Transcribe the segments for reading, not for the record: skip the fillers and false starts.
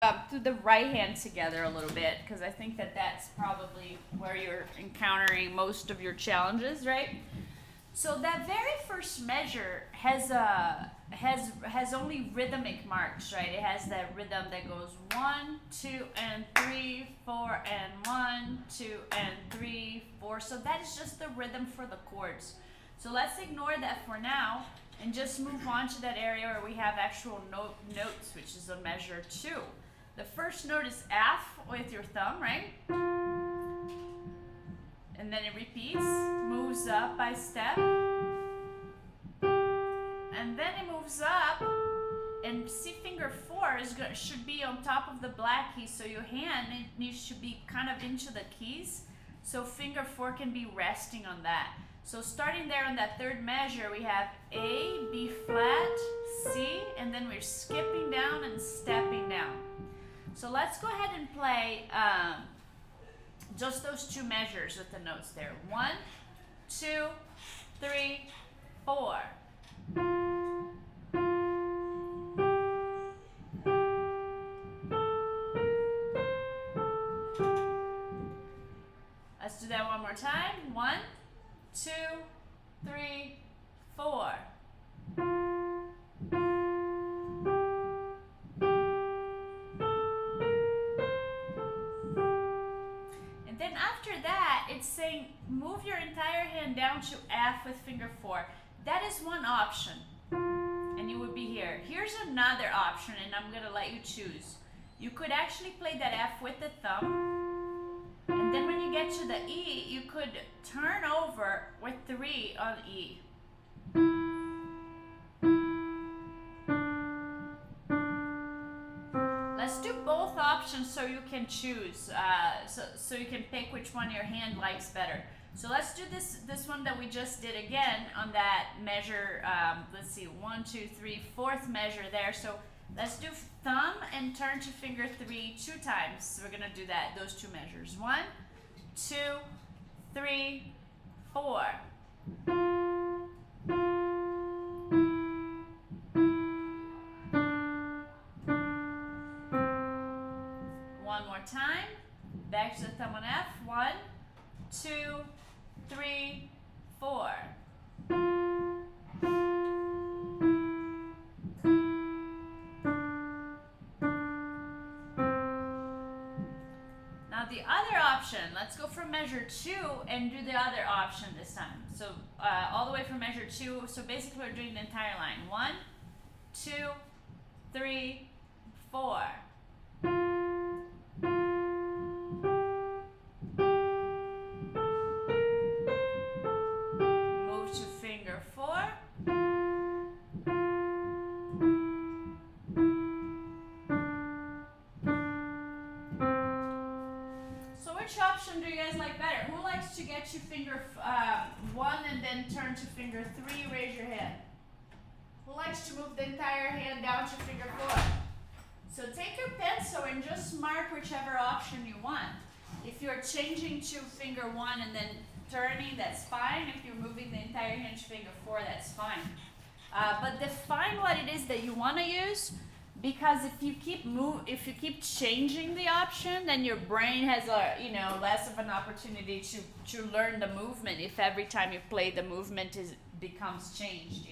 to the right hand together a little bit, because I think that that's probably where you're encountering most of your challenges, right? So that very first measure has only rhythmic marks, right? It has that rhythm that goes 1, 2, and 3, 4, and 1, 2, and 3, 4. So that is just the rhythm for the chords. So let's ignore that for now and just move on to that area where we have actual notes, which is on measure 2. The first note is F with your thumb, right? And then it repeats, moves up by step. And then it moves up, and C finger 4 should be on top of the black key, so your hand needs to be kind of into the keys, so finger 4 can be resting on that. So starting there on that third measure, we have A, B flat, C, and then we're skipping down and stepping down. So let's go ahead and play just those two measures with the notes there. 1, 2, 3, 4. Let's do that one more time. 1, 2, 3, 4. And then after that, it's saying move your entire hand down to F with finger 4. That is one option, and you would be here. Here's another option, and I'm gonna let you choose. You could actually play that F with the thumb, and then when you get to the E, you could turn over with 3 on E. Let's do both options so you can choose, so you can pick which one your hand likes better. So let's do this one that we just did again on that measure. Let's see, 1, 2, 3, fourth measure there. So let's do thumb and turn to finger 3 2 times. So we're gonna do that, those two measures. 1, 2, 3, 4. One more time. Back to the thumb on F. 1, 2, 3, 4. Now the other option, let's go from measure 2 and do the other option this time. So all the way from measure 2, so basically we're doing the entire line. 1, 2, 3, 4. Move to finger 4. So which option do you guys like better? Who likes to get to finger 1 and then turn to finger 3? Raise your hand. Who likes to move the entire hand down to finger 4? So take your pencil and just mark whichever option you want. If you're changing to finger 1 and then turning, that's fine. If you're moving the entire hand to finger 4, that's fine. But define what it is that you want to use, because if you keep changing the option, then your brain has less of an opportunity to learn the movement. If every time you play, the movement becomes changed,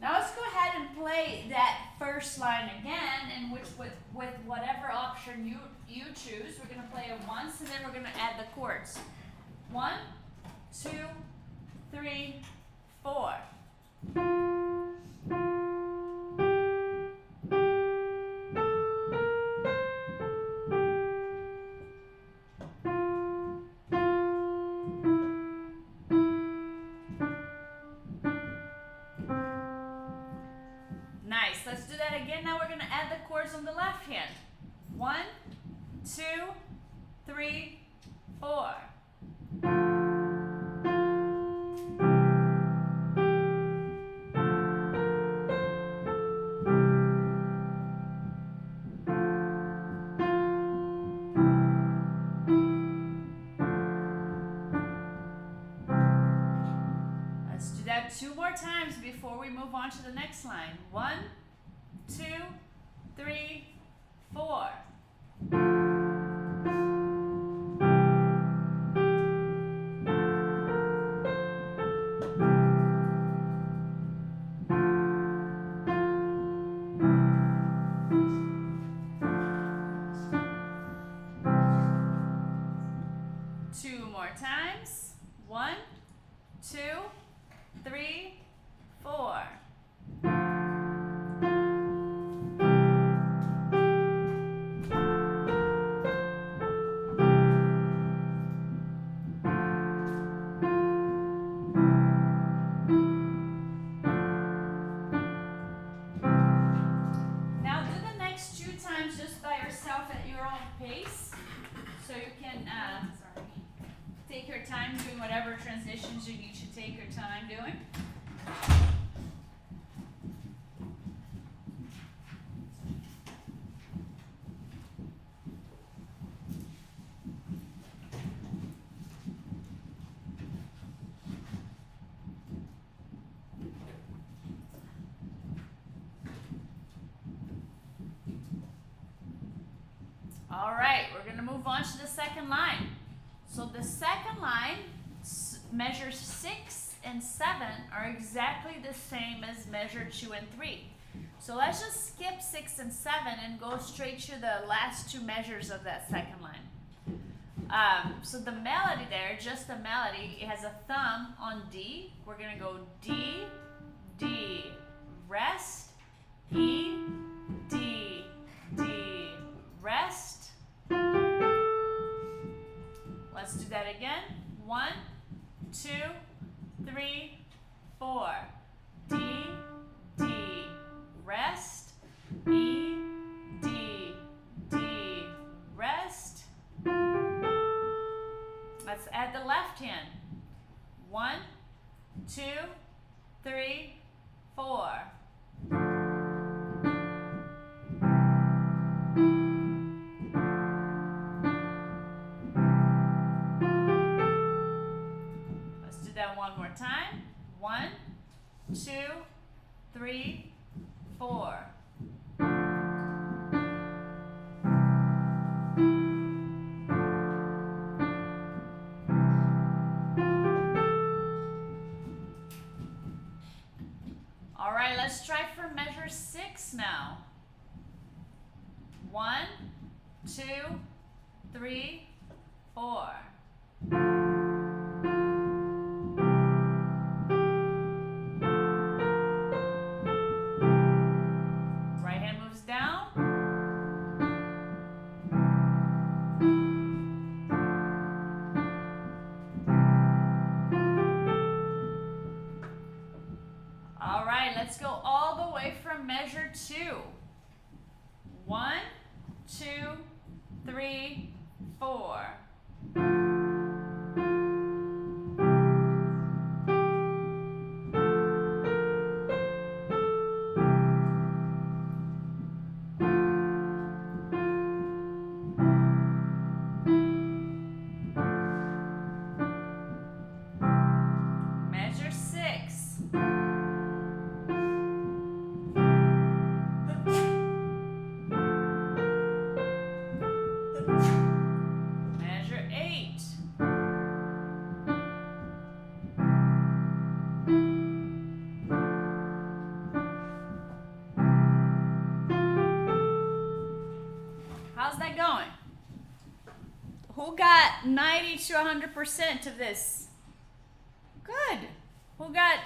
Now let's go ahead and play that first line again, and with whatever option you choose. We're gonna play it once, and then we're gonna add the chords. 1, 2, 3, 4. Nice. Let's do that again. Now we're going to add the chords on the left hand. 1, 2, 3, 4. Let's do that 2 more times before we move on to the next line. 1, 2, 3, 4. Two more times. 1, 2, 3, 4. Now do the next 2 times just by yourself at your own pace, so you can take your time doing whatever transitions you need to take your time doing. All right, we're going to move on to the second line. So the second line, measures 6 and 7 are exactly the same as measure 2 and 3. So let's just skip 6 and 7 and go straight to the last 2 measures of that second line. So the melody there, just the melody, it has a thumb on D. We're going to go D, D, rest, E, D, D, rest. Let's do that again. 1, 2, 3, 4. D, D, rest. E, D, D, rest. Let's add the left hand. 1, 2, 3, 4. One more time. 1, 2, 3, 4. All right, let's try for measure 6 now. 1, 2, 3, 4. Let's go all the way from measure 2. 1, 2, 3, 4. Measure 6. Measure 8. How's that going? Who got 90 to 100% of this? Good. Who got